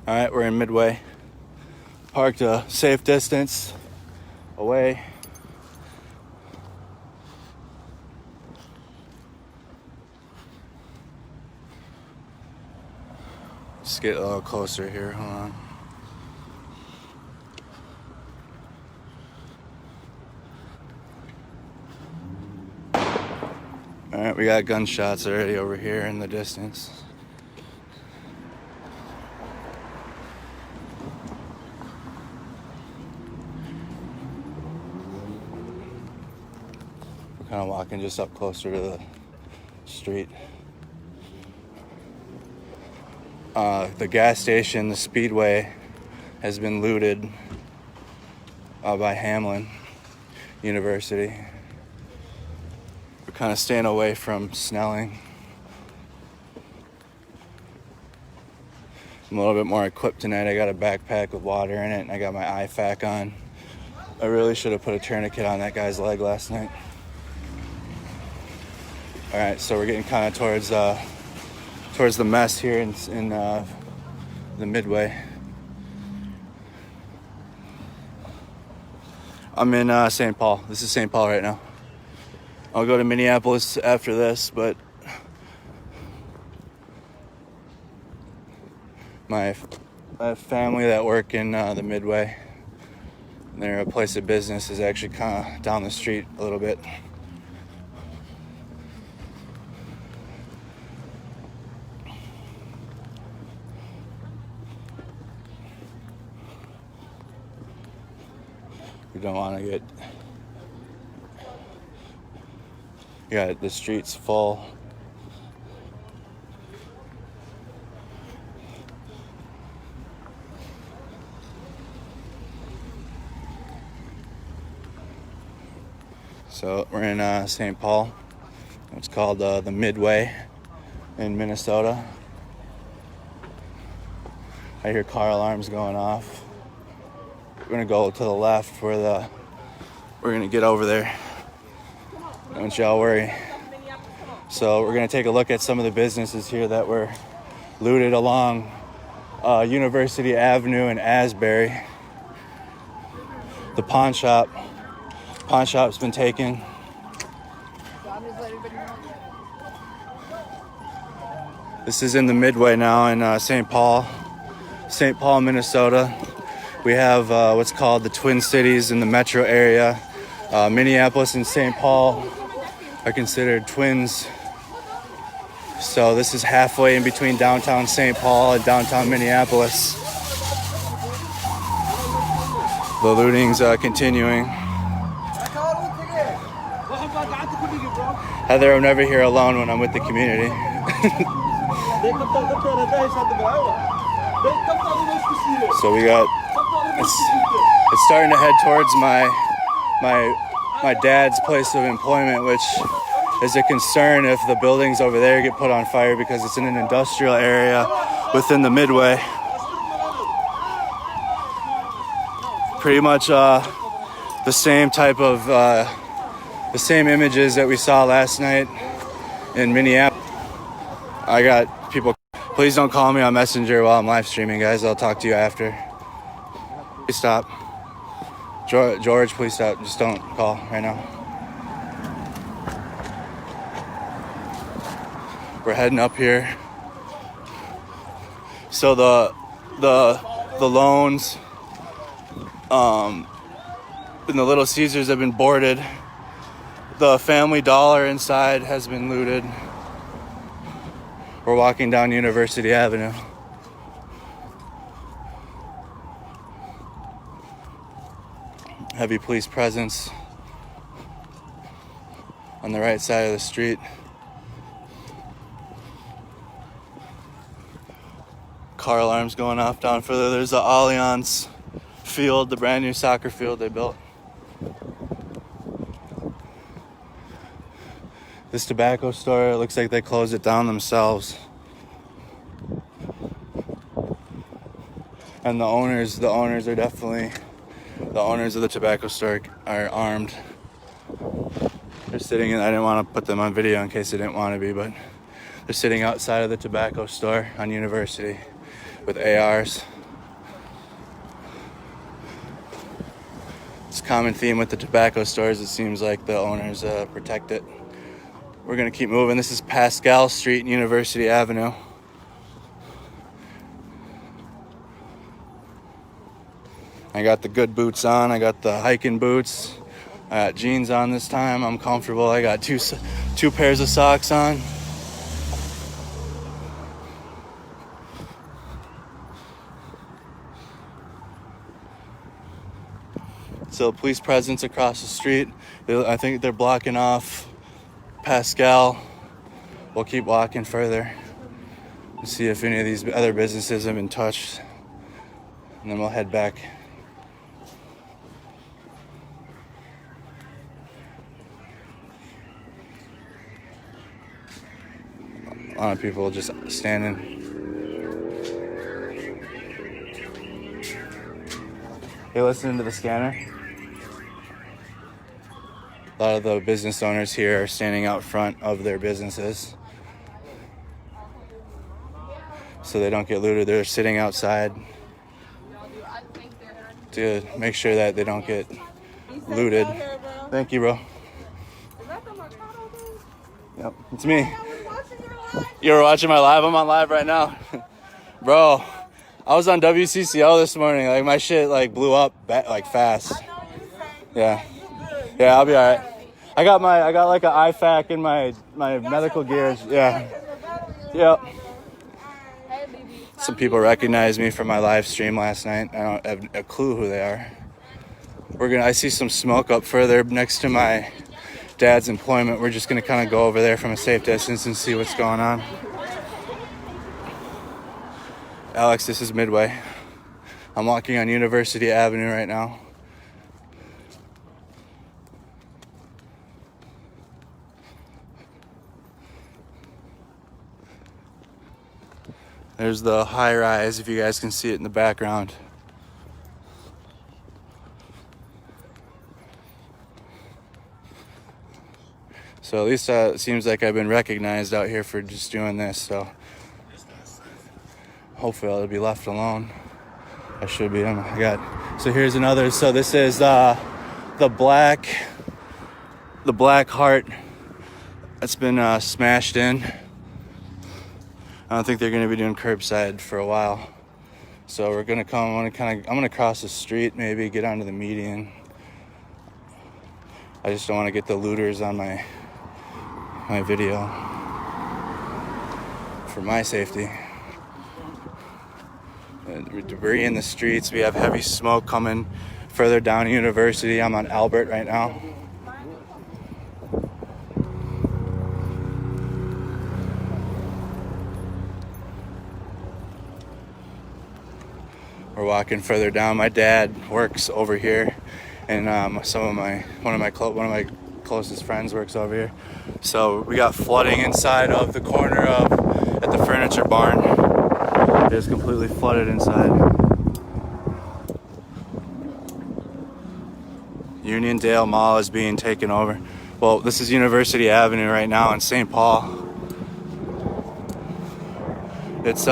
All right, we're in Midway. Parked a safe distance away. Just get a little closer here. Hold on. All right, we got gunshots already over here in the distance. We're kind of walking just up closer to the street. The gas station, the Speedway, has been looted by Hamlin University. We're kind of staying away from Snelling. I'm a little bit more equipped tonight. I got a backpack with water in it, and I got my IFAK on. I really should have put a tourniquet on that guy's leg last night. All right, so we're getting kind of towards the mess here in the Midway. I'm in St. Paul. This is St. Paul right now. I'll go to Minneapolis after this, but I have family that work in the Midway. Their place of business is actually kind of down the street a little bit. We don't want to get... Yeah, the street's full. So we're in St. Paul. It's called the Midway in Minnesota. I hear car alarms going off. We're gonna go to the left where we're gonna get over there. Don't y'all worry. So we're gonna take a look at some of the businesses here that were looted along University Avenue in Asbury. The pawn shop's been taken. This is in the Midway now in St. Paul, Minnesota. We have what's called the Twin Cities in the metro area. Minneapolis and St. Paul are considered twins. So this is halfway in between downtown St. Paul and downtown Minneapolis. The looting's continuing. Heather, I'm never here alone when I'm with the community. So we got, it's starting to head towards my dad's place of employment, which is a concern if the buildings over there get put on fire because it's in an industrial area within the Midway. Pretty much the same type of, the same images that we saw last night in Minneapolis. I got people, please don't call me on Messenger while I'm live streaming, guys. I'll talk to you after. Please stop. George, please stop. Just don't call right now. We're heading up here. So the loans and the Little Caesars have been boarded. The Family Dollar inside has been looted. We're walking down University Avenue. Heavy police presence on the right side of the street. Car alarms going off down further. There's the Allianz field, the brand new soccer field they built. This tobacco store, it looks like they closed it down themselves. And the owners are definitely, the owners of the tobacco store are armed. They're sitting in, I didn't want to put them on video in case they didn't want to be, but they're sitting outside of the tobacco store on University with ARs. It's a common theme with the tobacco stores. It seems like the owners protect it. We're going to keep moving. This is Pascal Street and University Avenue. I got the good boots on. I got the hiking boots. I got jeans on this time. I'm comfortable. I got two pairs of socks on. So police presence across the street. I think they're blocking off Pascal. We'll keep walking further and see if any of these other businesses have been touched. And then we'll head back. A lot of people just standing. Hey, listening to the scanner. A lot of the business owners here are standing out front of their businesses so they don't get looted. They're sitting outside to make sure that they don't get looted. Thank you, bro. Yep, it's me. You were watching my live? I'm on live right now. Bro, I was on WCCL this morning. Like, my shit, like, blew up, like, fast. Yeah. Yeah, I'll be all right. I got like an IFAC in my medical gears. Yeah. Yep. Some people recognized me from my live stream last night. I don't have a clue who they are. I see some smoke up further next to my dad's employment. We're just gonna kind of go over there from a safe distance and see what's going on. Alex, this is Midway. I'm walking on University Avenue right now. There's the high rise, if you guys can see it in the background. So at least it seems like I've been recognized out here for just doing this, so hopefully I'll be left alone. I should be. Oh my God. So here's another. So this is the black heart that's been smashed in. I don't think they're going to be doing curbside for a while. So we're going to come. I'm going to cross the street, maybe get onto the median. I just don't want to get the looters on my video for my safety. Debris in the streets. We have heavy smoke coming further down University. I'm on Albert right now. We're walking further down. My dad works over here, and one of my closest friends works over here. So we got flooding inside of the corner at the furniture barn. It is completely flooded inside. Uniondale Mall is being taken over. Well, this is University Avenue right now in St. Paul. It's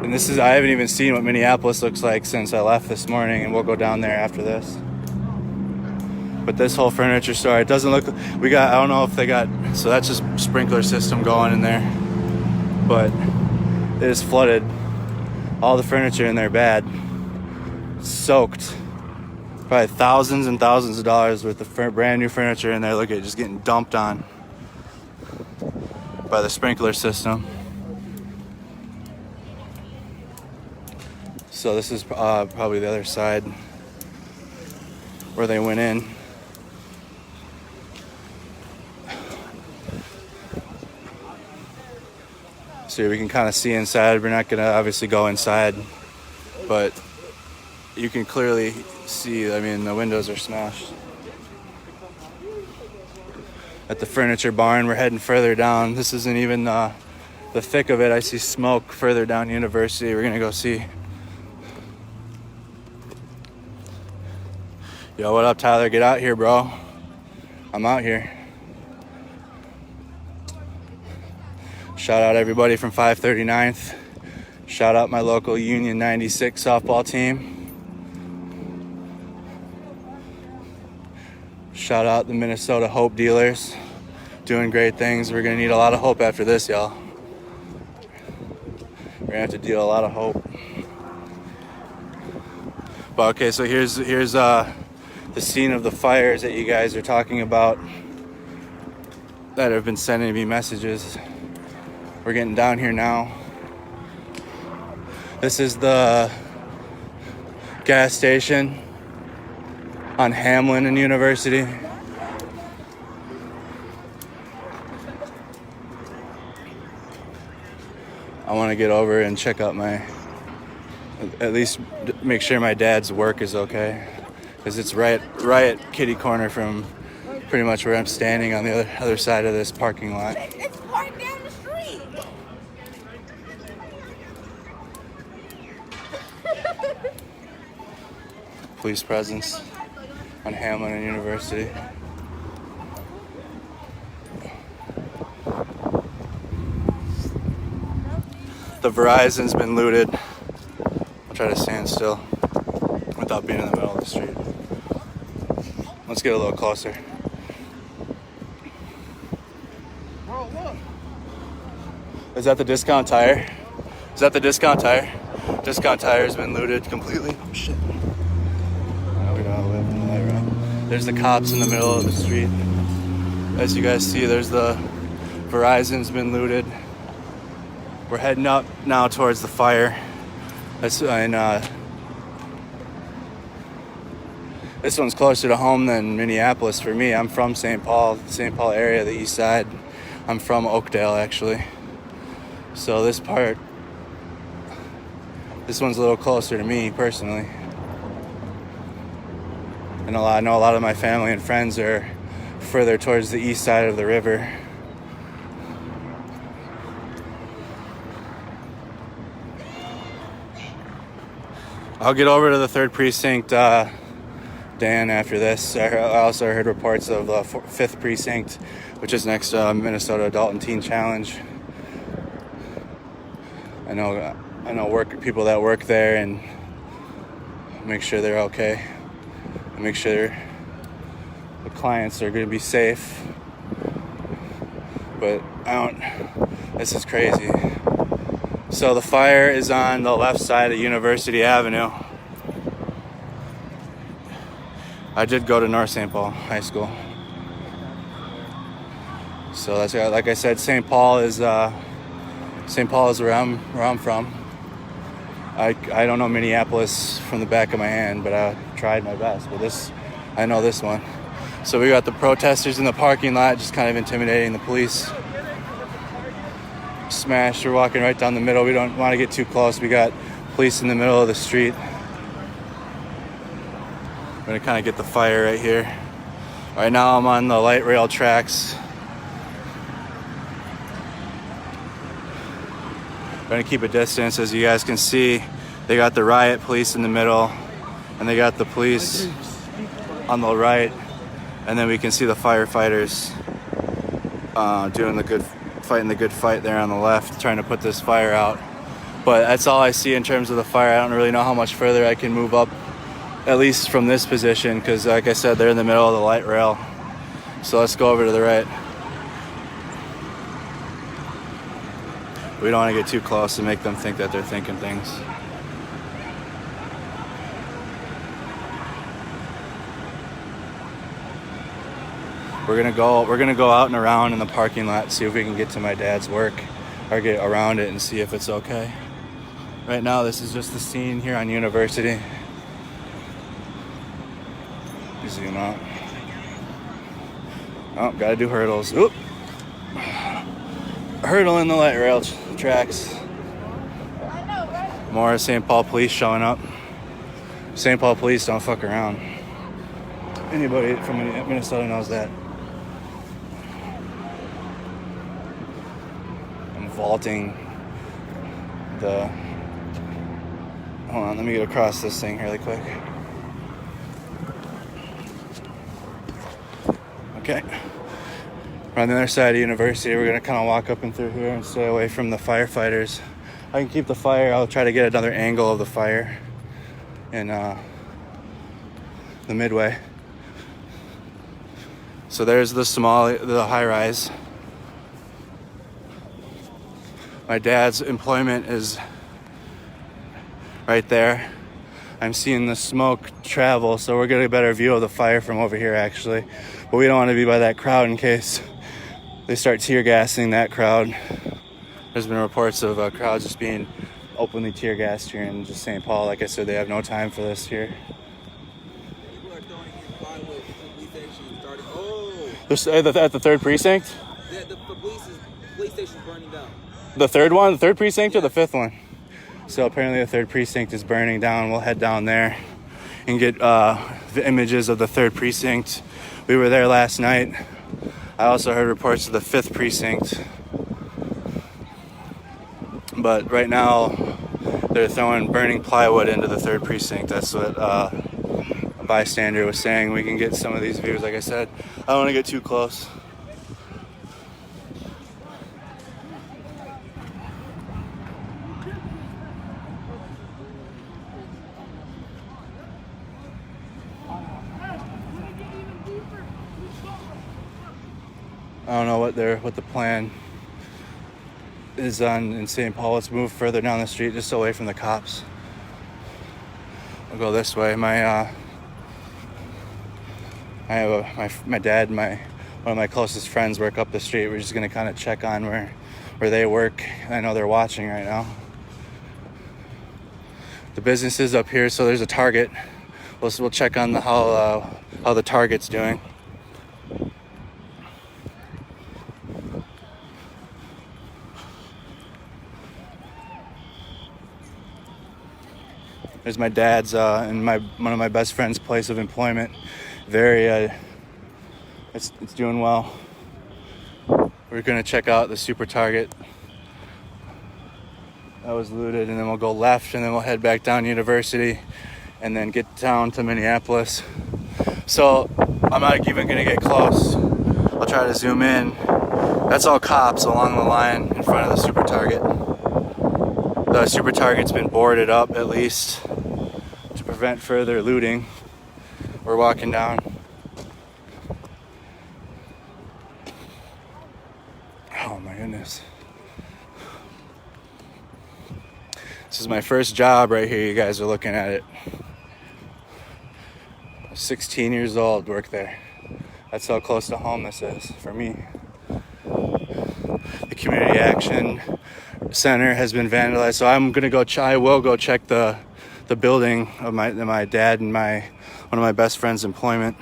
and this is, I haven't even seen what Minneapolis looks like since I left this morning, and we'll go down there after this. But this whole furniture store, it doesn't look, I don't know if they got, so that's just sprinkler system going in there. But it is flooded. All the furniture in there bad. Soaked. Probably thousands and thousands of dollars worth of brand new furniture in there. Look at it, just getting dumped on by the sprinkler system. So this is probably the other side where they went in. So we can kind of see inside. We're not going to obviously go inside, but you can clearly see, I mean, the windows are smashed. At the furniture barn, we're heading further down. This isn't even the thick of it. I see smoke further down University. We're going to go see. Yo, what up, Tyler? Get out here, bro. I'm out here. Shout out everybody from 539th. Shout out my local Union 96 softball team. Shout out the Minnesota Hope dealers. Doing great things. We're gonna need a lot of hope after this, y'all. We're gonna have to deal a lot of hope. But okay, so here's the scene of the fires that you guys are talking about that have been sending me messages. We're getting down here now. This is the gas station on Hamlin and University. I want to get over and check out at least make sure my dad's work is okay, because it's right at kitty corner from pretty much where I'm standing on the other side of this parking lot. It's parked down the street. Police presence on Hamlin and University. The Verizon's been looted. I'll try to stand still without being in the middle of the street. Let's get a little closer. Bro, look. Is that the discount tire? Is that the discount tire? Discount tire has been looted completely. Oh shit. Oh, we don't live in the light road. There's the cops in the middle of the street. As you guys see, there's the Verizon's been looted. We're heading up now towards the fire. This one's closer to home than Minneapolis for me. I'm from St. Paul area, the east side. I'm from Oakdale, actually. So this one's a little closer to me personally. And I know a lot of my family and friends are further towards the east side of the river. I'll get over to the 3rd Precinct, Dan, after this. I also heard reports of the 5th Precinct, which is next to Minnesota Adult and Teen Challenge. I know people that work there, and make sure they're okay. And make sure the clients are going to be safe. But this is crazy. So the fire is on the left side of University Avenue. I did go to North St. Paul High School. So that's, like I said, St. Paul is where I'm from. I don't know Minneapolis from the back of my hand, but I tried my best. But I know this one. So we got the protesters in the parking lot, just kind of intimidating the police. Smashed. We're walking right down the middle. We don't want to get too close. We got police in the middle of the street. We're gonna kind of get the fire right here. Right now I'm on the light rail tracks. We're gonna keep a distance. As you guys can see, they got the riot police in the middle, and they got the police on the right, and then we can see the firefighters fighting the good fight there on the left, trying to put this fire out. But that's all I see in terms of the fire. I don't really know how much further I can move up, at least from this position, because like I said, they're in the middle of the light rail. So let's go over to the right. We don't want to get too close and make them think that they're thinking things. We're gonna go out and around in the parking lot, see if we can get to my dad's work, or get around it and see if it's okay. Right now, this is just the scene here on University. Zoom out. Oh, gotta do hurdles. Oop. Hurdle in the light rail tracks. More St. Paul police showing up. St. Paul police don't fuck around. Anybody from Minnesota knows that. I'm vaulting the... Hold on, let me get across this thing really quick. Okay. We're on the other side of University. We're gonna kind of walk up and through here and stay away from the firefighters. I can keep the fire. I'll try to get another angle of the fire in the Midway. So there's the high rise. My dad's employment is right there. I'm seeing the smoke travel, so we're getting a better view of the fire from over here, actually. But we don't want to be by that crowd in case they start tear gassing that crowd. There's been reports of crowds just being openly tear gassed here in just St. Paul. Like I said, they have no time for this here. People are throwing in plywood to the police station starting. Oh! At the third precinct? The police station's burning down. The third one? The third precinct or the fifth one? So apparently the third precinct is burning down. We'll head down there and get the images of the third precinct. We were there last night. I also heard reports of the fifth precinct. But right now, they're throwing burning plywood into the third precinct. That's what a bystander was saying. We can get some of these views. Like I said, I don't want to get too close. I don't know what the plan is in St. Paul. Let's move further down the street, just away from the cops. I'll go this way. My dad, one of my closest friends work up the street. We're just gonna kind of check on where they work. I know they're watching right now. The business is up here, so there's a Target. We'll check on how the Target's doing. There's my dad's and one of my best friend's place of employment. It's doing well. We're gonna check out the Super Target that was looted, and then we'll go left, and then we'll head back down University, and then get down to Minneapolis. So I'm not even gonna get close. I'll try to zoom in. That's all cops along the line in front of the Super Target. The Super Target's been boarded up at least to prevent further looting. We're walking down. Oh my goodness. This is my first job right here. You guys are looking at it. I was 16 years old, worked there. That's how close to home this is for me. The Community Action Center has been vandalized, so I'm gonna go. I will go check the building of my dad and one of my best friends' employment,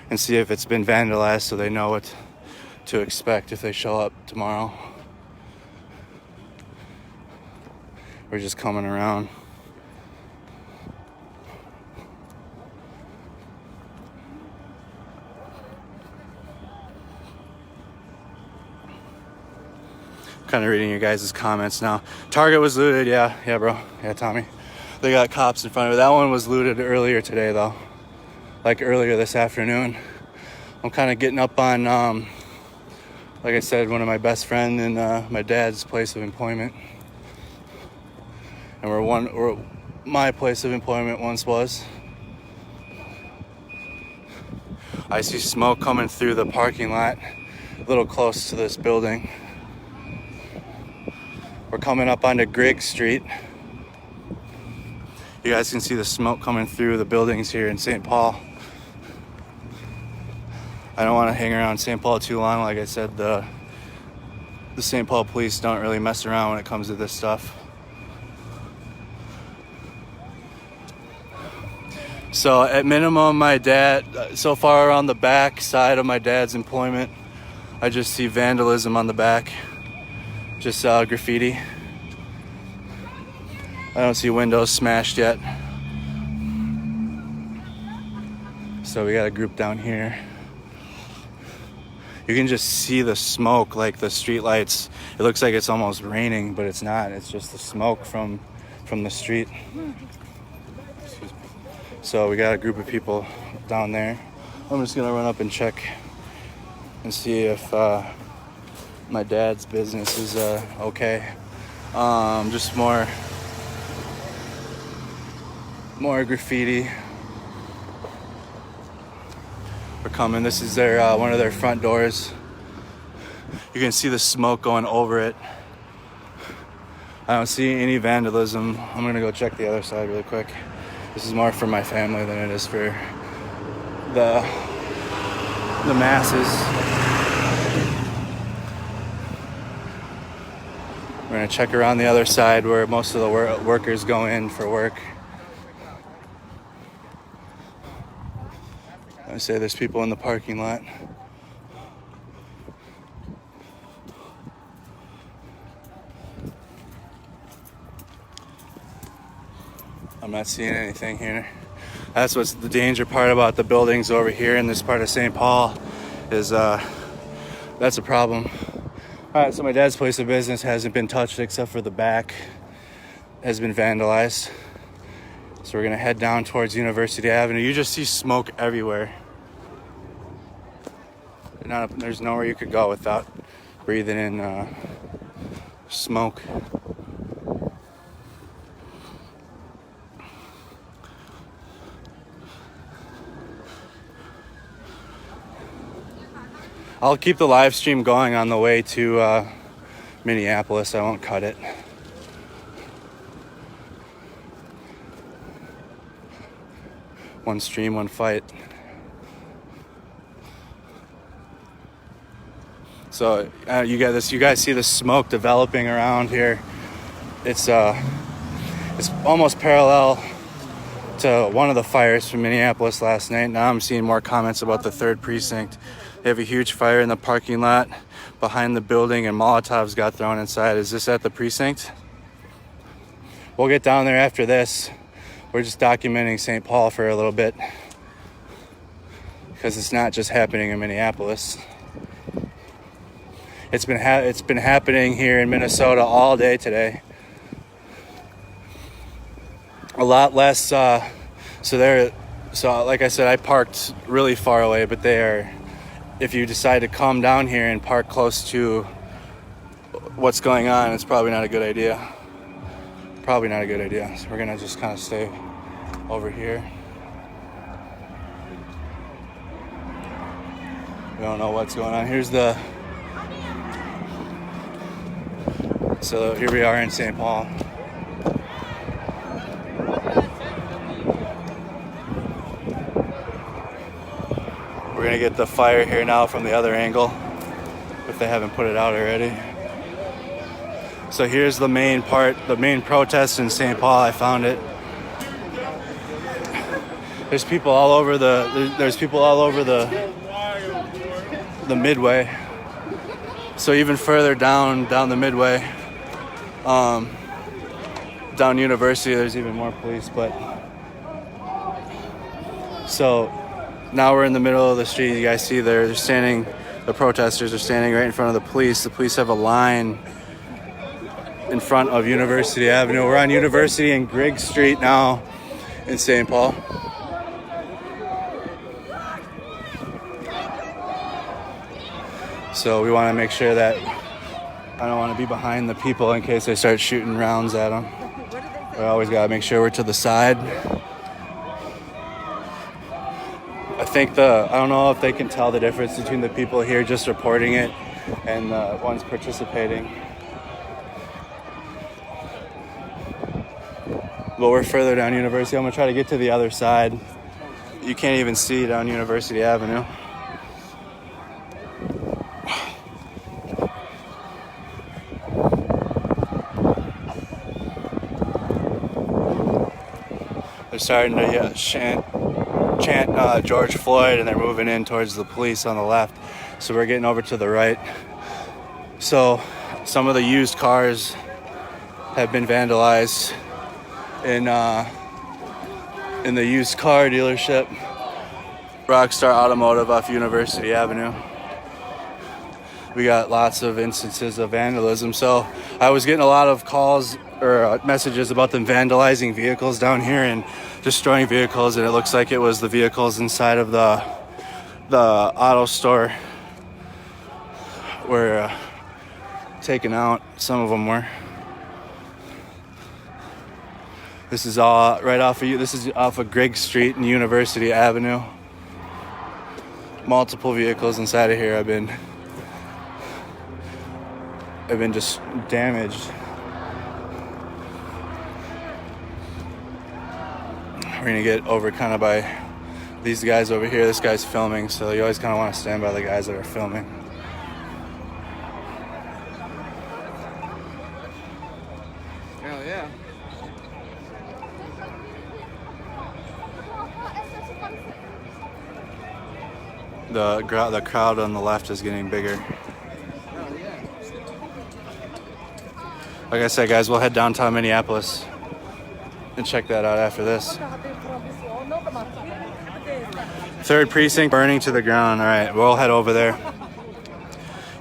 and see if it's been vandalized, so they know what to expect if they show up tomorrow. We're just coming around. Kind of reading your guys' comments now. Target was looted, yeah, bro. Yeah, Tommy. They got cops in front of it. That one was looted earlier today, though. Like earlier this afternoon. I'm kind of getting up on, like I said, one of my best friends and my dad's place of employment. And where my place of employment once was. I see smoke coming through the parking lot, a little close to this building. We're coming up onto Griggs Street. You guys can see the smoke coming through the buildings here in St. Paul. I don't want to hang around St. Paul too long. Like I said, the St. Paul police don't really mess around when it comes to this stuff. So at minimum, my dad, so far on the back side of my dad's employment, I just see vandalism on the back. Just graffiti. I don't see windows smashed yet. So we got a group down here. You can just see the smoke, like the street lights. It looks like it's almost raining, but it's not. It's just the smoke from the street. Excuse me. So we got a group of people down there. I'm just gonna run up and check and see if my dad's business is okay. Just more graffiti. are coming. This is their one of their front doors. You can see the smoke going over it. I don't see any vandalism. I'm gonna go check the other side really quick. This is more for my family than it is for the masses. We're gonna check around the other side where most of the workers go in for work. I say there's people in the parking lot. I'm not seeing anything here. That's what's the danger part about the buildings over here in this part of St. Paul is that's a problem. All right, so my dad's place of business hasn't been touched except for the back has been vandalized. So we're gonna head down towards University Avenue. You just see smoke everywhere. There's nowhere you could go without breathing in smoke. I'll keep the live stream going on the way to Minneapolis. I won't cut it. One stream, one fight. So you guys see the smoke developing around here. It's almost parallel to one of the fires from Minneapolis last night. Now I'm seeing more comments about the 3rd precinct. They have a huge fire in the parking lot behind the building and Molotovs got thrown inside. Is this at the precinct? We'll get down there after this. We're just documenting St. Paul for a little bit because it's not just happening in Minneapolis. It's been happening here in Minnesota all day today. A lot less. So like I said, I parked really far away, but if you decide to come down here and park close to what's going on, it's probably not a good idea. Probably not a good idea. So we're gonna just kind of stay over here. We don't know what's going on. So here we are in St. Paul. We're gonna get the fire here now from the other angle, if they haven't put it out already. So here's the main protest in St. Paul. I found it. There's people all over the Midway. So even further down the Midway, down University, there's even more police. But so now we're in the middle of the street. You guys see the protesters are standing right in front of the police. The police have a line in front of University Avenue. We're on University and Griggs Street now in St. Paul. So we want to make sure that I don't want to be behind the people in case they start shooting rounds at them. We always got to make sure we're to the side. I don't know if they can tell the difference between the people here just reporting it and the ones participating. But we're further down University. I'm gonna try to get to the other side. You can't even see down University Avenue. They're starting to chant George Floyd, and they're moving in towards the police on the left. So we're getting over to the right. So some of the used cars have been vandalized in the used car dealership, Rockstar Automotive off University Avenue. We got lots of instances of vandalism. So I was getting a lot of calls or messages about them vandalizing vehicles down here and destroying vehicles, and it looks like it was the vehicles inside of the auto store were taken out. Some of them were. This is all right off of Griggs Street and University Avenue. multiple vehicles inside of here have been just damaged. We're gonna get over kind of by these guys over here. This guy's filming, so you always kind of want to stand by the guys that are filming. Hell yeah. The crowd on the left is getting bigger. Hell yeah. Like I said, guys, we'll head downtown Minneapolis and check that out after this. 3rd precinct burning to the ground. All right, we'll head over there.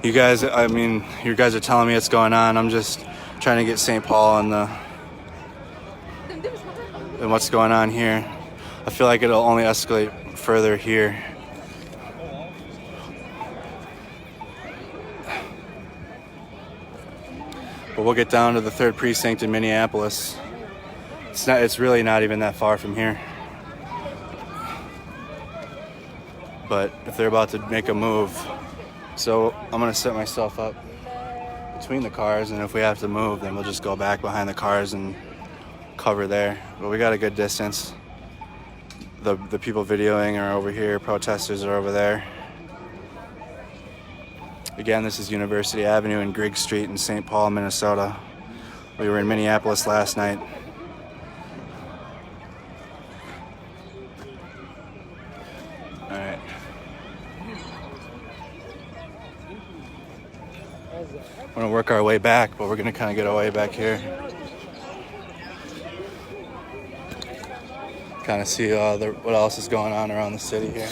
You guys, you guys are telling me what's going on. I'm just trying to get St. Paul and what's going on here. I feel like it'll only escalate further here. But we'll get down to the 3rd precinct in Minneapolis. It's really not even that far from here. But if they're about to make a move, so I'm gonna set myself up between the cars, and if we have to move, then we'll just go back behind the cars and cover there. But we got a good distance. The people videoing are over here, protesters are over there. Again, this is University Avenue and Grigg Street in St. Paul, Minnesota. We were in Minneapolis last night. All right. We're gonna work our way back, but we're gonna kind of get our way back here. Kind of see what else is going on around the city here.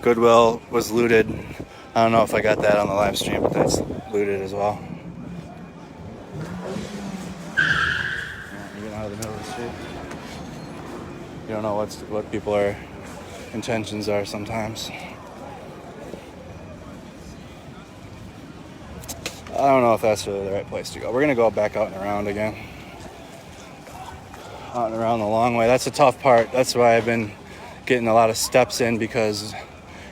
Goodwill was looted. I don't know if I got that on the live stream, but that's looted as well. You're getting out of the middle of the street. You don't know what people's intentions are sometimes. I don't know if that's really the right place to go. We're gonna go back out and around again. Out and around the long way. That's the tough part. That's why I've been getting a lot of steps in, because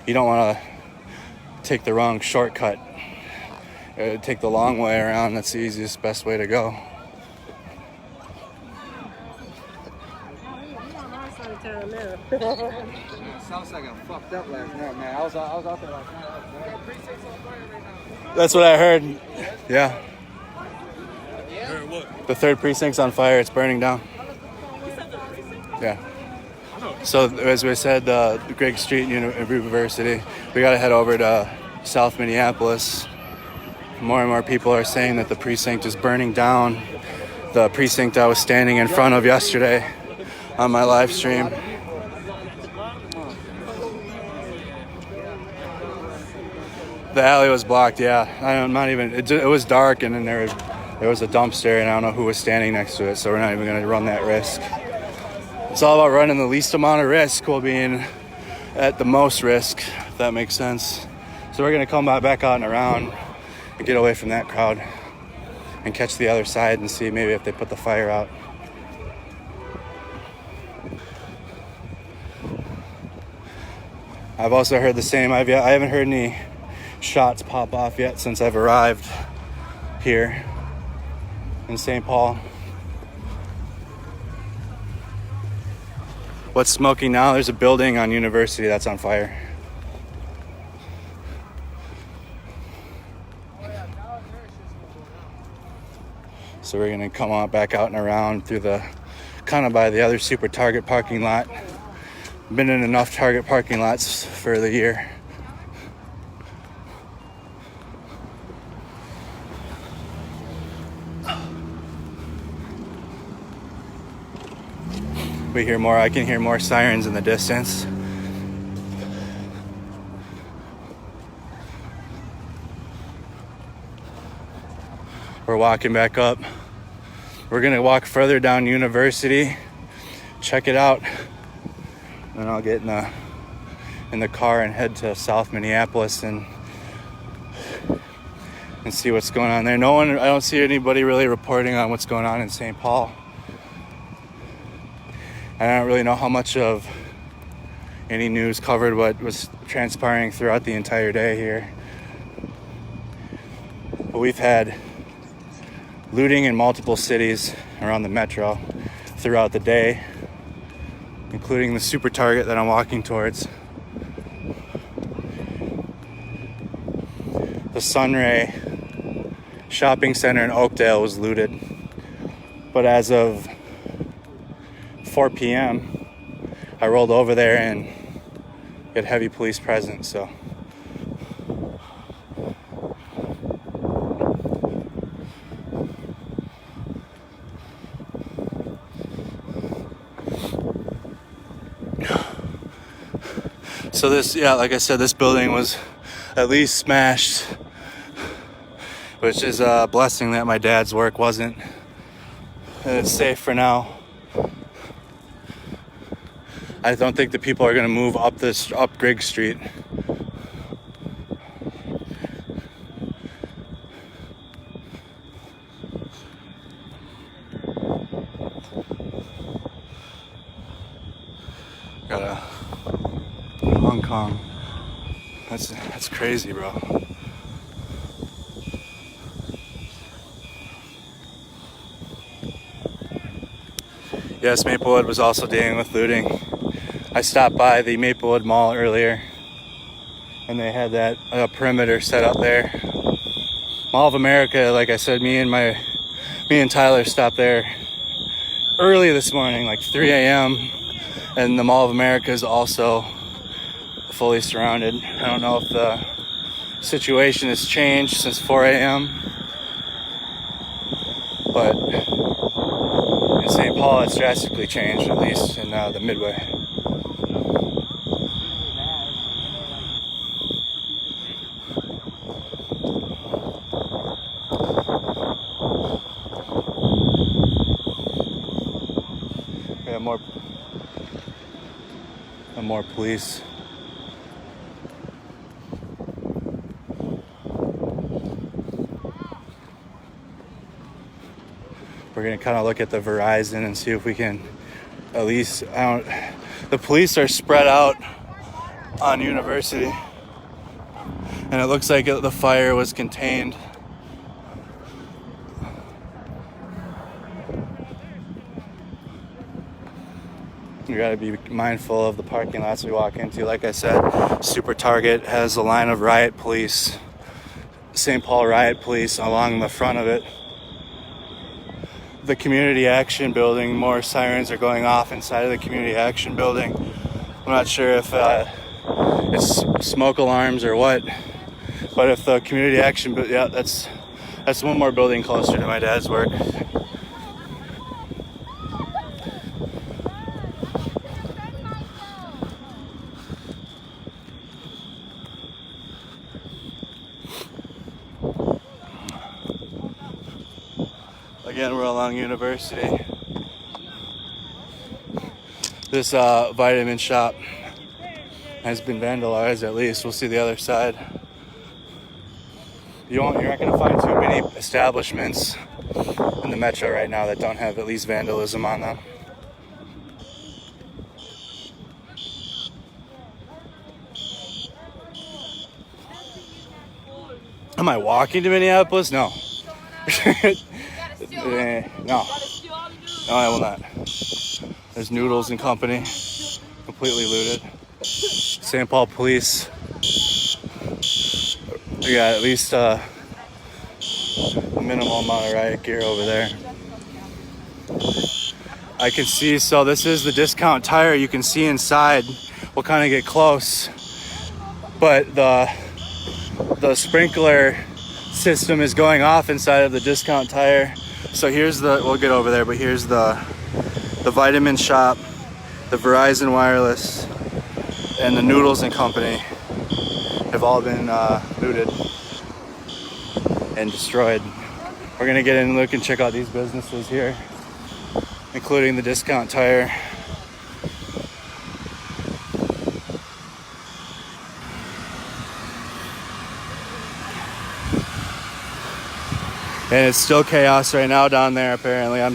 you don't want to take the wrong shortcut. Take the long way around. That's the easiest, best way to go. Sounds like I'm fucked up last night, man. I was out there last night. That's what I heard. Yeah. Heard what? The 3rd precinct's on fire. It's burning down. Yeah. So as we said, Grigg Street University, we got to head over to South Minneapolis. More and more people are saying that the precinct is burning down. The precinct I was standing in front of yesterday on my live stream. The alley was blocked, yeah. I'm not even, it was dark, and then there was a dumpster, and I don't know who was standing next to it, so we're not even going to run that risk. It's all about running the least amount of risk while being at the most risk, if that makes sense. So we're going to come back out and around and get away from that crowd and catch the other side and see maybe if they put the fire out. I've also heard the same. I haven't heard any shots pop off yet since I've arrived here in St. Paul. What's smoking now? There's a building on University that's on fire. So we're gonna come on back out and around through the kind of by the other Super Target parking lot. Been in enough Target parking lots for the year. I can hear more sirens in the distance. We're walking back up. We're gonna walk further down University, check it out, and I'll get in the car and head to South Minneapolis and see what's going on there. I don't see anybody really reporting on what's going on in St. Paul. I don't really know how much of, any news covered what was transpiring throughout the entire day here. But we've had looting in multiple cities around the metro throughout the day, including the Super Target that I'm walking towards. The Sunray shopping center in Oakdale was looted, but as of 4 p.m. I rolled over there and had heavy police presence. So this, yeah, like I said, this building was at least smashed, which is a blessing that my dad's work wasn't, and it's safe for now. I don't think the people are going to move up Grigg Street. Got a Hong Kong. That's crazy, bro. Yes, Maplewood was also dealing with looting. I stopped by the Maplewood Mall earlier, and they had that perimeter set up there. Mall of America, like I said, me and Tyler stopped there early this morning, like 3 a.m. And the Mall of America is also fully surrounded. I don't know if the situation has changed since 4 a.m. But in St. Paul, it's drastically changed, at least in the Midway. We have more police. We're gonna kind of look at the Verizon and see if we can at least, the police are spread out on University, and it looks like the fire was contained. You gotta be mindful of the parking lots we walk into. Like I said, Super Target has a line of riot police, St. Paul riot police along the front of it. The Community Action Building, more sirens are going off inside of the Community Action Building. I'm not sure if it's smoke alarms or what, but if the Community Action, yeah, that's one more building closer to my dad's work. Again, we're along University. This vitamin shop has been vandalized, at least. We'll see the other side. You're not going to find too many establishments in the metro right now that don't have at least vandalism on them. Am I walking to Minneapolis? No. No, I will not. There's Noodles and Company, completely looted. St. Paul Police. We got at least a minimal amount of riot gear over there. I can see, so this is the Discount Tire. You can see inside. We'll kind of get close, but the sprinkler system is going off inside of the Discount Tire. So we'll get over there, but here's the vitamin shop, the Verizon Wireless, and the Noodles and Company have all been looted and destroyed. We're gonna get in and look and check out these businesses here, including the Discount Tire. And it's still chaos right now down there. Apparently, I'm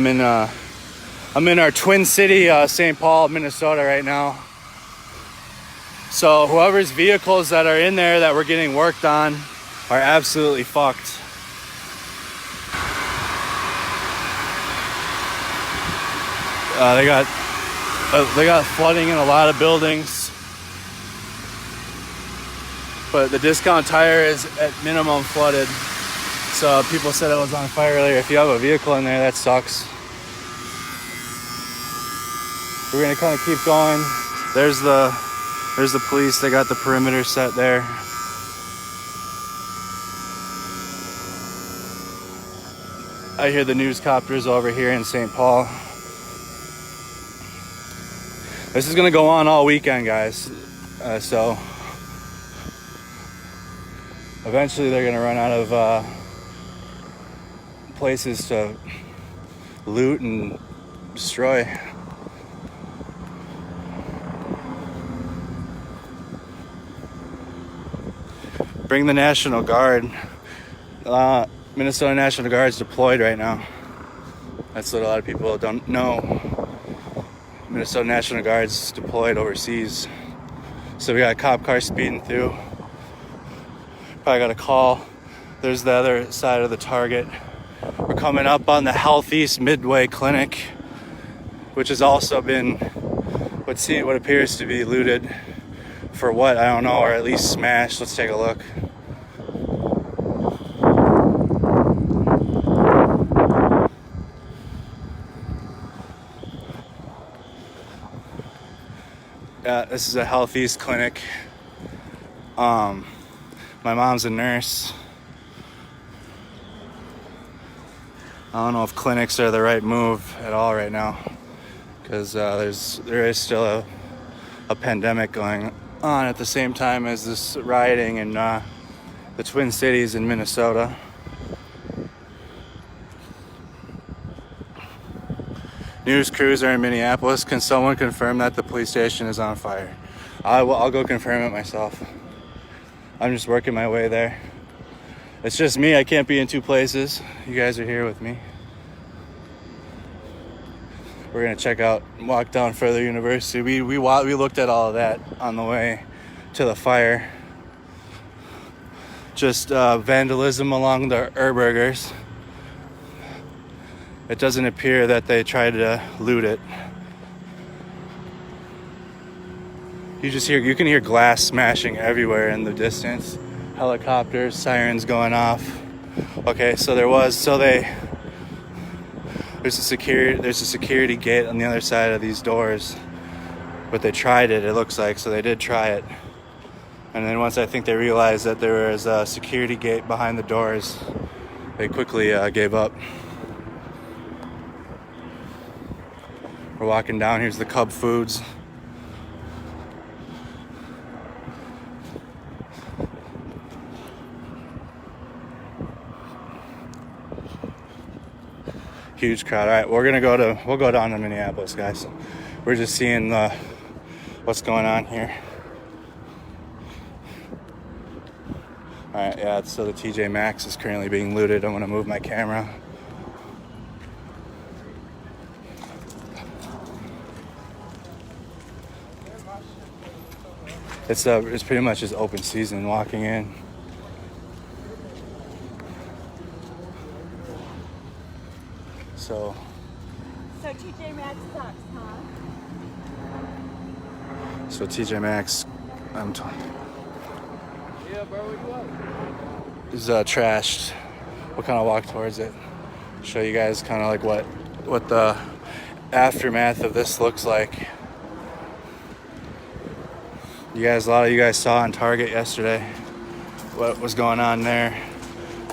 in our Twin City, St. Paul, Minnesota right now. So whoever's vehicles that are in there that were getting worked on are absolutely fucked. They got flooding in a lot of buildings, but the discount tire is at minimum flooded. So people said it was on fire earlier. If you have a vehicle in there, that sucks. We're gonna kind of keep going. There's the police. They got the perimeter set there. I hear the news copters over here in St. Paul. This is gonna go on all weekend, guys. So eventually they're gonna run out of places to loot and destroy. Bring the National Guard. Minnesota National Guard's deployed right now. That's what a lot of people don't know. Minnesota National Guard's deployed overseas. So we got a cop car speeding through. Probably got a call. There's the other side of the target. We're coming up on the Health East Midway clinic, which has also been what appears to be looted. For what? I don't know, or at least smashed. Let's take a look. This is a Health East clinic. My mom's a nurse. I don't know if clinics are the right move at all right now, because there is still a pandemic going on at the same time as this rioting in the Twin Cities in Minnesota. News crews are in Minneapolis. Can someone confirm that the police station is on fire? I'll go confirm it myself. I'm just working my way there. It's just me. I can't be in two places. You guys are here with me. We're gonna check out, walk down further University. We looked at all of that on the way to the fire. Just vandalism along the Urburgers. It doesn't appear that they tried to loot it. You can hear glass smashing everywhere in the distance. Helicopters, sirens going off. Okay, so there's a security gate on the other side of these doors, but they tried it. It looks like, so they did try it. And then once I think they realized that there was a security gate behind the doors, they quickly gave up. We're walking down. Here's the Cub Foods. Huge crowd. All right, we'll go down to Minneapolis, guys. We're just seeing what's going on here. All right, yeah. So the TJ Maxx is currently being looted. I'm gonna move my camera. It's pretty much just open season walking in. So TJ Maxx sucks, huh? So TJ Maxx, Yeah, bro, where you at? is trashed. We'll kind of walk towards it. Show you guys kind of like what the aftermath of this looks like. A lot of you guys saw on Target yesterday what was going on there,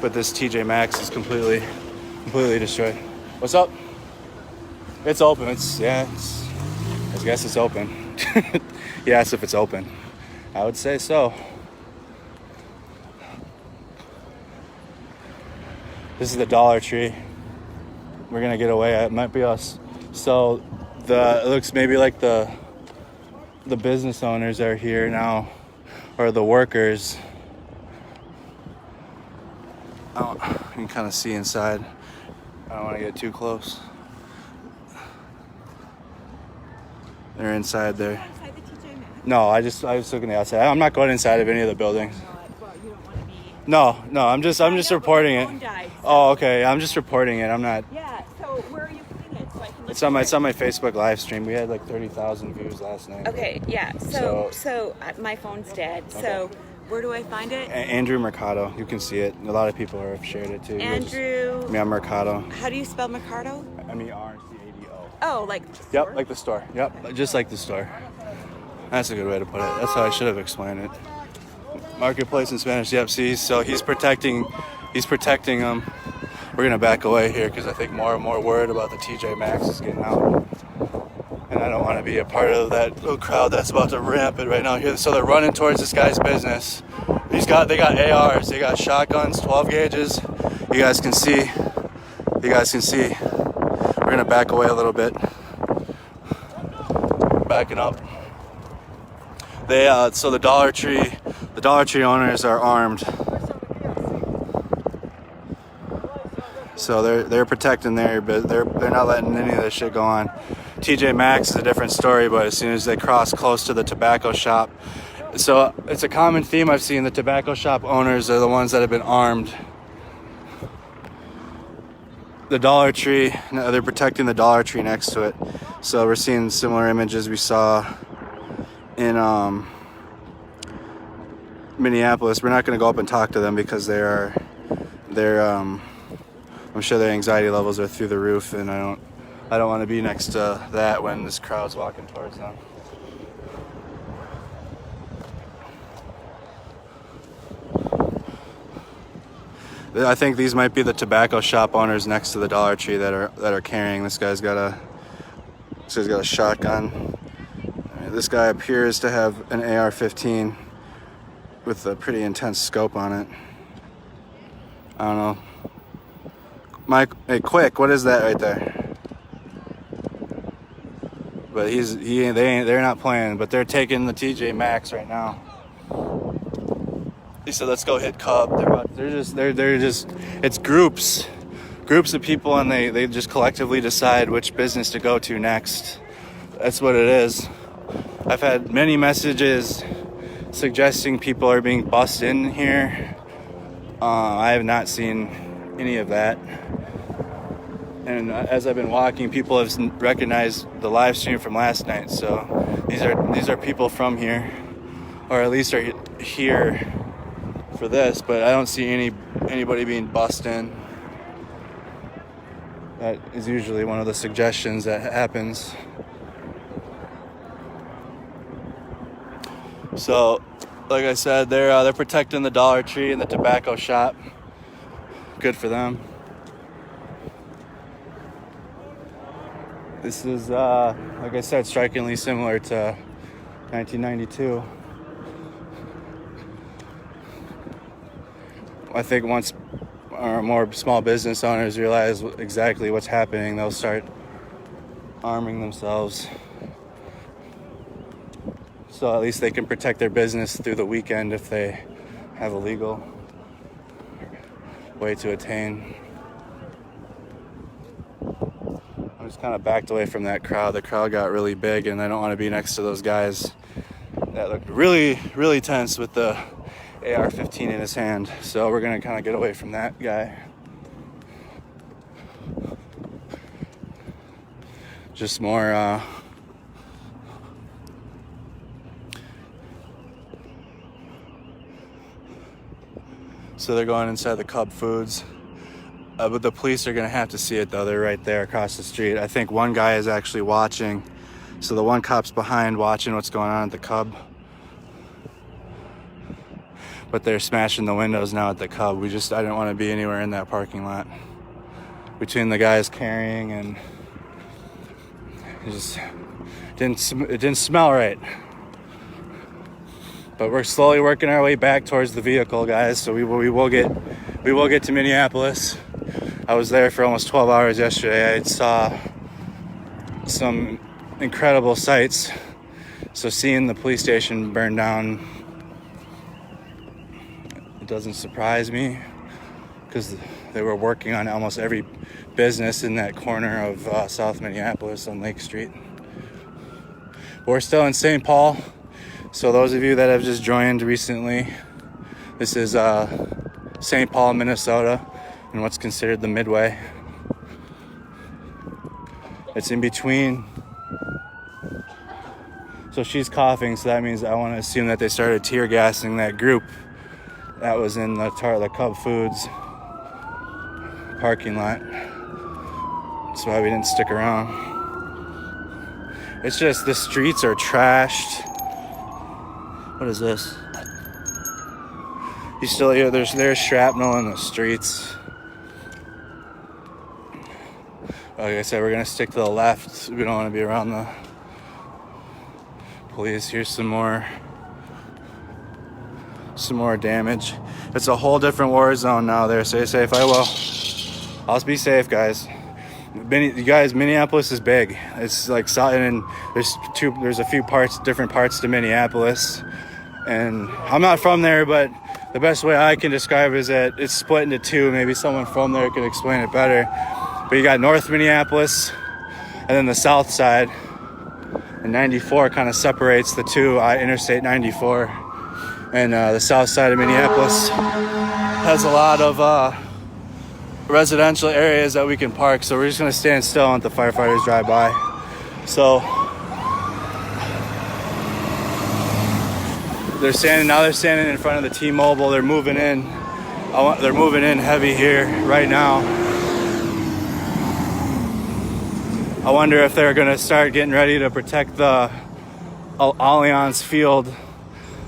but this TJ Maxx is completely destroyed. What's up? It's open. I guess it's open. Yes, if it's open. I would say so. This is the Dollar Tree. We're gonna get away. It might be us. So it looks maybe like the business owners are here now, or the workers. You can kind of see inside. I don't want to get too close. They're inside there. Inside the TJ Maxx. No, I was looking outside. I'm not going inside of any of the buildings. Well, you don't want to be. No, I'm just reporting My it. phone died, so- Oh, okay. I'm just reporting it. I'm not. Yeah. So where are you putting it? So I can. It's on my Facebook live stream. We had like 30,000 views last night. Okay. Yeah. So my phone's dead. Okay. So where do I find it? Andrew Mercado. You can see it. A lot of people have shared it too. Andrew. Yeah, Mercado. How do you spell Mercado? Mercado. Oh, like. Yep, like the store. Yep, just like the store. That's a good way to put it. That's how I should have explained it. Marketplace in Spanish. Yep. See, so he's protecting them. We're gonna back away here because I think more and more word about the TJ Maxx is getting out, and I don't want to be a part of that little crowd that's about to ramp it right now here. So they're running towards this guy's business. They got ARs. They got shotguns, 12 gauges. You guys can see. We're gonna back away a little bit. Backing up. So the Dollar Tree owners are armed. So they're protecting but they're not letting any of this shit go on. TJ Maxx is a different story, but as soon as they cross close to the tobacco shop, so it's a common theme I've seen. The tobacco shop owners are the ones that have been armed. The Dollar Tree, they're protecting the Dollar Tree next to it. So we're seeing similar images we saw in Minneapolis. We're not going to go up and talk to them because they're I'm sure their anxiety levels are through the roof, and I don't want to be next to that when this crowd's walking towards them. I think these might be the tobacco shop owners next to the Dollar Tree that are carrying. This guy's got a shotgun. This guy appears to have an AR-15 with a pretty intense scope on it. I don't know. Mike, hey, quick! What is that right there? But they're not playing. But they're taking the TJ Maxx right now. He said, "Let's go hit Cub." They're just. It's groups of people, and they just collectively decide which business to go to next. That's what it is. I've had many messages suggesting people are being bussed in here. I have not seen any of that. And as I've been walking, people have recognized the live stream from last night. So these are people from here, or at least are here for this. But I don't see anybody being bussed in. That is usually one of the suggestions that happens. So, like I said, they're protecting the Dollar Tree and the tobacco shop. Good for them. This is, like I said, strikingly similar to 1992. I think once more small business owners realize exactly what's happening, they'll start arming themselves. So at least they can protect their business through the weekend if they have a legal way to attain. I just kind of backed away from that crowd. The crowd got really big, and I don't want to be next to those guys that looked really, really tense with the AR-15 in his hand. So we're going to kind of get away from that guy. Just more so they're going inside the Cub Foods. But the police are going to have to see it, though. They're right there across the street. I think one guy is actually watching. So the one cop's behind watching what's going on at the Cub. But they're smashing the windows now at the Cub. I didn't want to be anywhere in that parking lot. Between the guys carrying and it didn't smell right. But we're slowly working our way back towards the vehicle, guys. So we will get to Minneapolis. I was there for almost 12 hours yesterday. I saw some incredible sights. So seeing the police station burn down, it doesn't surprise me because they were working on almost every business in that corner of South Minneapolis on Lake Street. But we're still in St. Paul. So those of you that have just joined recently, this is St. Paul, Minnesota, and what's considered the Midway. It's in between. So she's coughing, so that means I want to assume that they started tear gassing that group that was in the Cub Foods parking lot. That's why we didn't stick around. It's just the streets are trashed. What is this? You still hear there's shrapnel in the streets. Like I said, we're gonna stick to the left. We don't want to be around the police. Here's some more damage. It's a whole different war zone now there. Stay safe. I will. I'll be safe, guys. Minneapolis is big. It's like, and there's a few different parts to Minneapolis. And I'm not from there, but the best way I can describe it is that it's split into two. Maybe someone from there could explain it better. But you got North Minneapolis and then the south side. And 94 kind of separates the two, Interstate 94. And the south side of Minneapolis has a lot of residential areas that we can park. So we're just going to stand still and let the firefighters drive by. So they're standing in front of the T-Mobile. They're moving in. They're moving in heavy here right now. I wonder if they're going to start getting ready to protect the Allianz Field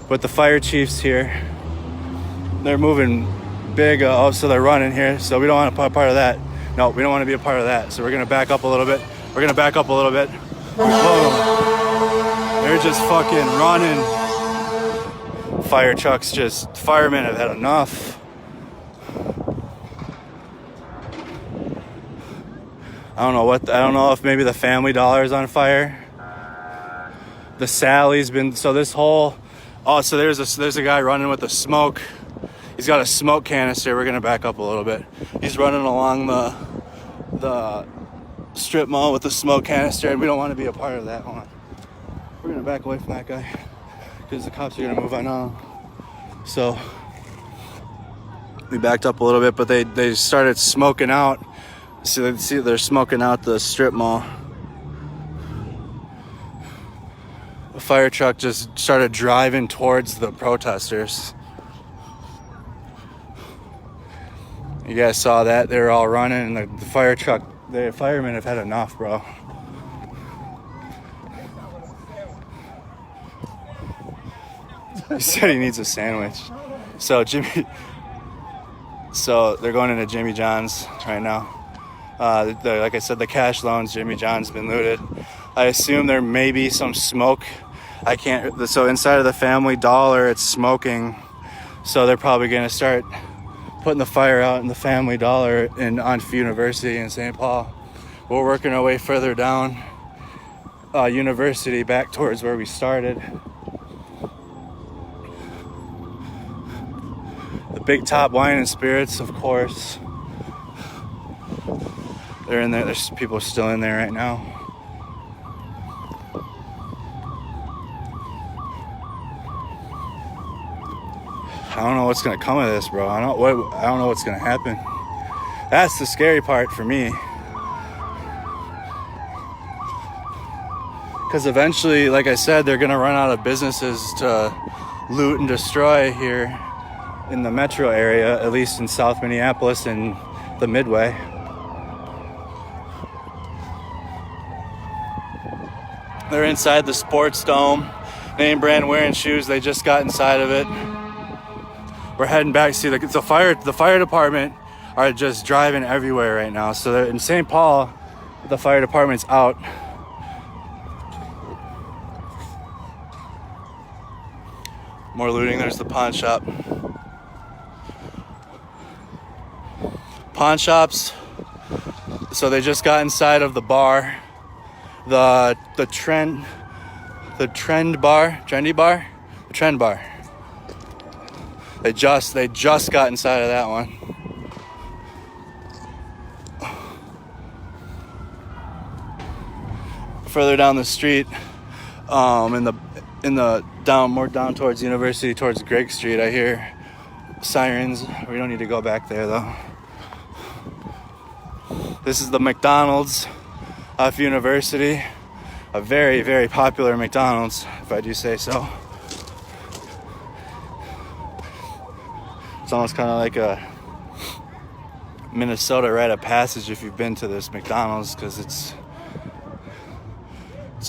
with the fire chiefs here. They're moving big. So they're running here. So we don't want to be a part of that. No, we don't want to be a part of that. So we're going to back up a little bit. Whoa. They're just fucking running. Fire trucks, firemen have had enough. I don't know if maybe the Family Dollar is on fire. The Sally's been, so there's a guy running with the smoke. He's got a smoke canister. We're gonna back up a little bit. He's running along the strip mall with the smoke canister, and we don't want to be a part of that. Hold on. We're gonna back away from that guy because the cops are gonna move on now. So we backed up a little bit, but they started smoking out. See, they're smoking out the strip mall. A fire truck just started driving towards the protesters. You guys saw that? They were all running, and the fire truck, the firemen have had enough, bro. He said he needs a sandwich. So they're going into Jimmy John's right now. Like I said, the cash loans, Jimmy John's been looted. I assume there may be some smoke. So inside of the Family Dollar, it's smoking. So they're probably going to start putting the fire out in the Family Dollar on University in St. Paul. We're working our way further down University back towards where we started. The Big Top Wine and Spirits, of course. They're in there. There's people still in there right now. I don't know what's gonna come of this, bro. I don't know what's gonna happen. That's the scary part for me. Because eventually, like I said, they're gonna run out of businesses to loot and destroy here in the metro area, at least in South Minneapolis and the Midway. They're inside the sports dome, name brand wearing shoes. They just got inside of it. We're heading back. See, the fire department are just driving everywhere right now. So they're in St. Paul, the fire department's out. More looting. There's the pawn shop. Pawn shops. So they just got inside of the bar. The trend bar. They just got inside of that one. Further down the street, In the down towards University, towards Greg Street, I hear sirens. We don't need to go back there though. This is the McDonald's off University. A very, very popular McDonald's, if I do say so. It's almost kind of like a Minnesota rite of passage if you've been to this McDonald's, because it's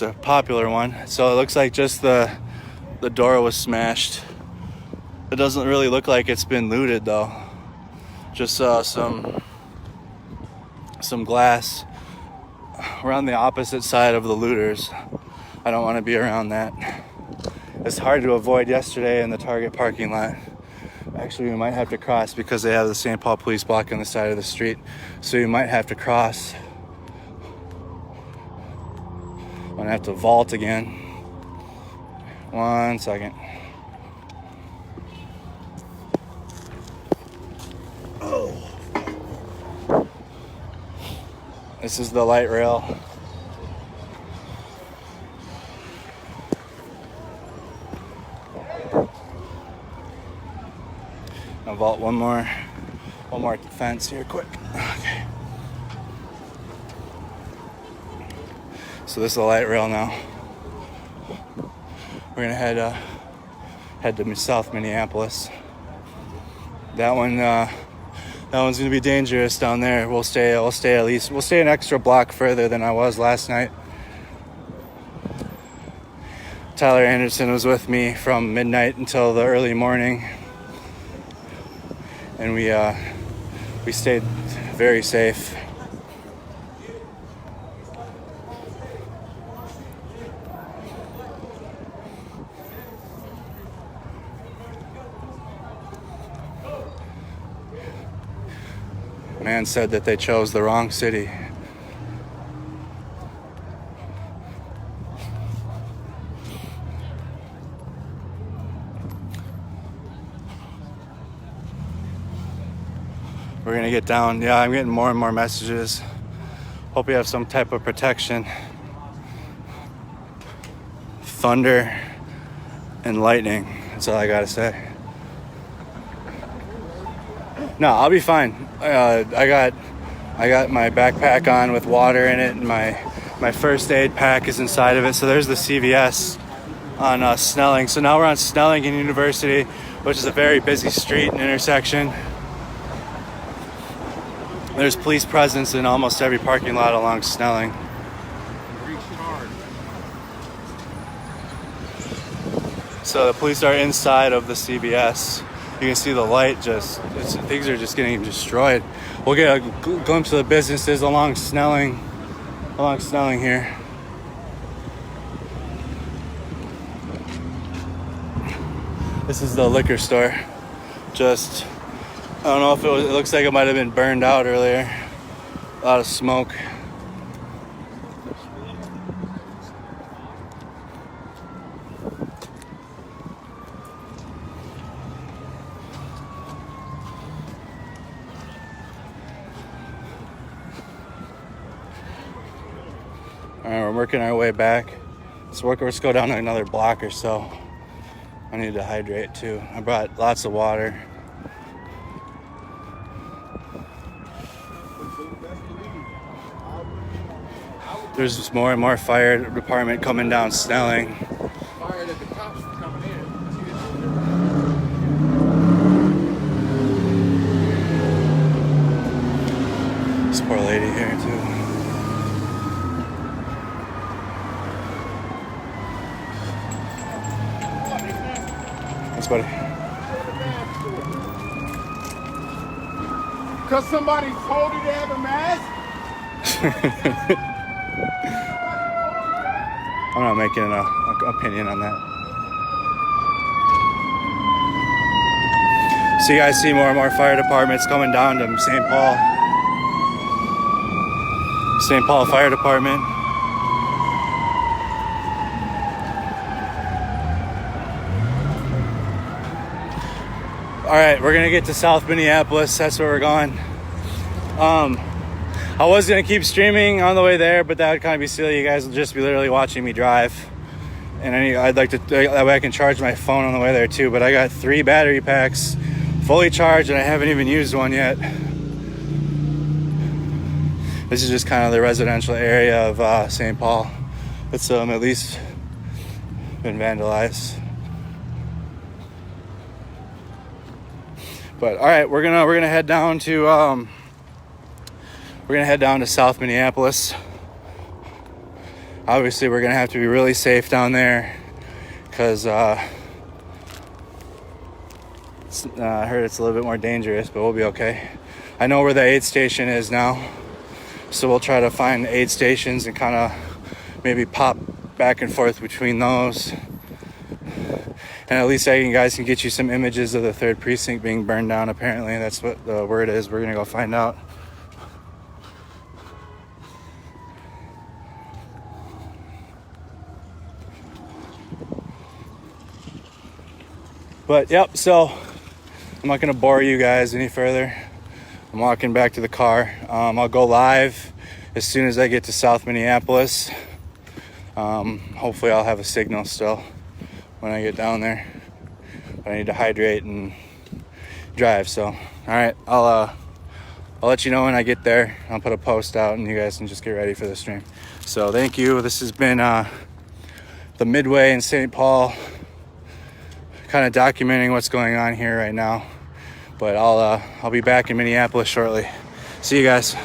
a popular one. So it looks like just the door was smashed. It doesn't really look like it's been looted though. Just some glass. We're on the opposite side of the looters. I don't want to be around that. It's hard to avoid yesterday in the Target parking lot. Actually, we might have to cross because they have the St. Paul police blocking the side of the street. So we might have to cross. I'm gonna have to vault again. 1 second. Oh. This is the light rail. I'll vault one more fence here quick. Okay. So this is the light rail now. We're gonna head to South Minneapolis. That one's gonna be dangerous down there. We'll stay an extra block further than I was last night. Tyler Anderson was with me from midnight until the early morning, and we stayed very safe. Man said that they chose the wrong city. We're gonna get down. Yeah, I'm getting more and more messages. Hope we have some type of protection. Thunder and lightning. That's all I gotta say. No, I'll be fine. I got my backpack on with water in it, and my first aid pack is inside of it. So there's the CVS on Snelling. So now we're on Snelling and University, which is a very busy street and intersection. There's police presence in almost every parking lot along Snelling. So the police are inside of the CVS. You can see the light things are just getting destroyed. We'll get a glimpse of the businesses along Snelling here. This is the liquor store. I don't know if it looks like it might have been burned out earlier. A lot of smoke. All right, we're working our way back. Let's go down another block or so. I need to hydrate too. I brought lots of water. There's just more and more fire department coming down Snelling. Fired at the cops for coming in. This poor lady here too. Thanks, buddy. Because somebody told you to have a mask? I'm not making an opinion on that. So you guys see more and more fire departments coming down to St. Paul. St. Paul Fire Department. All right, we're gonna get to South Minneapolis. That's where we're going. I was gonna keep streaming on the way there, but that would kind of be silly. You guys will just be literally watching me drive, And I'd like to, that way I can charge my phone on the way there too. But I got 3 battery packs fully charged and I haven't even used one yet. This is just kind of the residential area of St. Paul. It's at least been vandalized. But all right, we're gonna head down to South Minneapolis. Obviously, we're gonna have to be really safe down there because I heard it's a little bit more dangerous, but we'll be okay. I know where the aid station is now, so we'll try to find aid stations and kind of maybe pop back and forth between those. And at least you guys can get you some images of the 3rd precinct being burned down. Apparently, that's what the word is. We're gonna go find out. But yep, so I'm not gonna bore you guys any further. I'm walking back to the car. I'll go live as soon as I get to South Minneapolis. Hopefully I'll have a signal still when I get down there. But I need to hydrate and drive. So all right, I'll let you know when I get there. I'll put a post out and you guys can just get ready for the stream. So thank you. This has been the Midway in St. Paul, kind of documenting what's going on here right now. But I'll be back in Minneapolis shortly. See you guys.